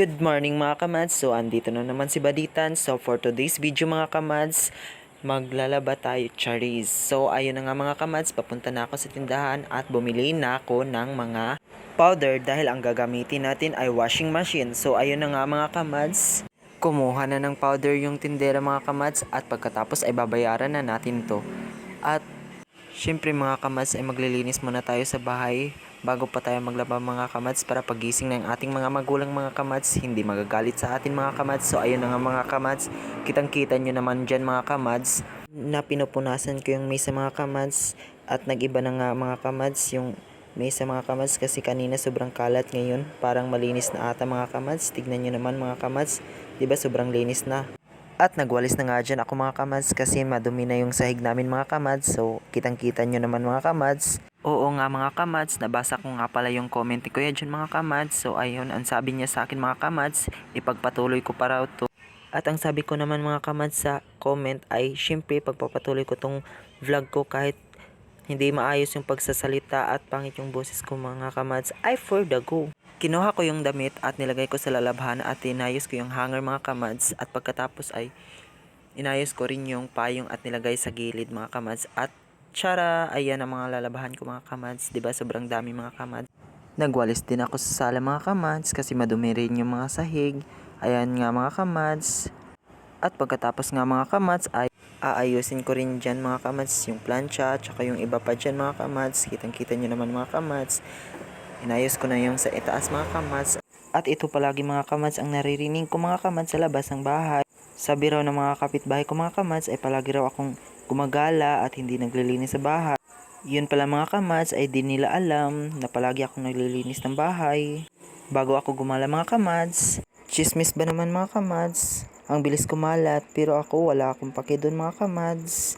Good morning mga kamads. So andito na naman si Baditan. So for today's video mga kamads, maglalaba tayo charis. So ayun na nga mga kamads, papunta na ako sa tindahan at bumili na ako ng mga powder dahil ang gagamitin natin ay washing machine. So ayun na nga mga kamads, kumuha na ng powder yung tindera mga kamads at pagkatapos ay babayaran na natin to. At syempre mga kamads ay maglilinis muna tayo sa bahay bago pa tayo maglaba mga kamads para pagising ng ating mga magulang mga kamads hindi magagalit sa atin mga kamads. So ayun na nga mga kamads, kitang kita nyo naman dyan mga kamads na pinupunasan ko yung mesa mga kamads at nag-iba na nga mga kamads yung mesa mga kamads kasi kanina sobrang kalat, ngayon parang malinis na ata mga kamads. Tignan nyo naman mga kamads, diba sobrang linis na. At nagwalis na nga dyan ako mga kamads kasi madumi na yung sahig namin mga kamads. So kitang kita nyo naman mga kamads. Oo nga mga kamads, nabasa ko nga pala yung comment ni Kuya dyan mga kamads. So ayun, ang sabi niya sa akin mga kamads, ipagpatuloy ko pa raw to. At ang sabi ko naman mga kamads sa comment ay syempre pagpapatuloy ko tong vlog ko kahit hindi maayos yung pagsasalita at pangit yung boses ko mga kamads ay for the go. Kinuha ko yung damit at nilagay ko sa lalabhan at inayos ko yung hanger mga kamads at pagkatapos ay inayos ko rin yung payong at nilagay sa gilid mga kamads. At tsyara, ayan ang mga lalabahan ko mga kamads, diba sobrang dami mga kamads. Nagwalis din ako sa sala mga kamads kasi madumi rin yung mga sahig. Ayan nga mga kamads. At pagkatapos nga mga kamads ay aayusin ko rin dyan mga kamads yung plancha tsaka yung iba pa dyan mga kamads. Kitang kita nyo naman mga kamads. Inayos ko na yung sa itaas mga kamads. At ito palagi mga kamads ang naririnig ko mga kamads sa labas ng bahay. Sabi raw ng mga kapitbahay ko mga kamads ay palagi raw akong gumagala at hindi naglilinis sa bahay. Yun pala mga kamads ay di nila alam na palagi akong naglilinis ng bahay bago ako gumala mga kamads. Chismis ba naman mga kamads? Ang bilis kumalat pero ako wala akong pake doon mga kamads.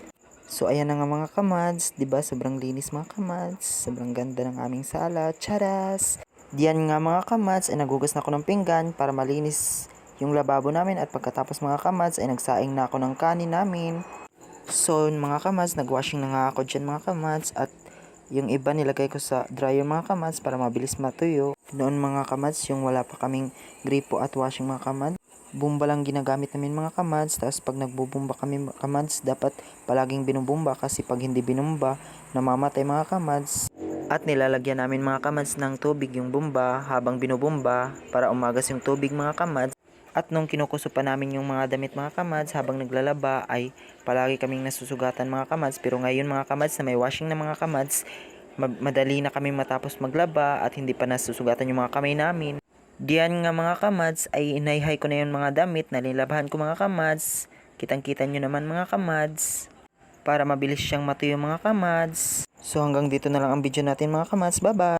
So ayan na nga mga kamads, 'di ba sobrang linis mga kamads, sobrang ganda ng aming sala, charas. Diyan nga mga kamads ay nagugas na ako ng pinggan para malinis yung lababo namin at pagkatapos mga kamads ay nagsaing na ako ng kanin namin. So mga kamads, nagwashing na nga ako dyan mga kamads at yung iba nilagay ko sa dryer mga kamads para mabilis matuyo. Noon mga kamads, yung wala pa kaming gripo at washing mga kamads, bumba lang ginagamit namin mga kamads. Tapos pag nagbubumba kami kamads, dapat palaging binubumba kasi pag hindi binumba, namamatay mga kamads. At nilalagyan namin mga kamads ng tubig yung bumba habang binubumba para umagas yung tubig mga kamads. At nung kinukuso pa namin yung mga damit mga kamads habang naglalaba ay palagi kaming nasusugatan mga kamads. Pero ngayon mga kamads na may washing na mga kamads, madali na kami matapos maglaba at hindi pa nasusugatan yung mga kamay namin. Diyan nga mga kamads ay inayhay ko na yung mga damit na nilabahan ko mga kamads. Kitang kita nyo naman mga kamads para mabilis siyang matuyo mga kamads. So hanggang dito na lang ang video natin mga kamads. Bye bye!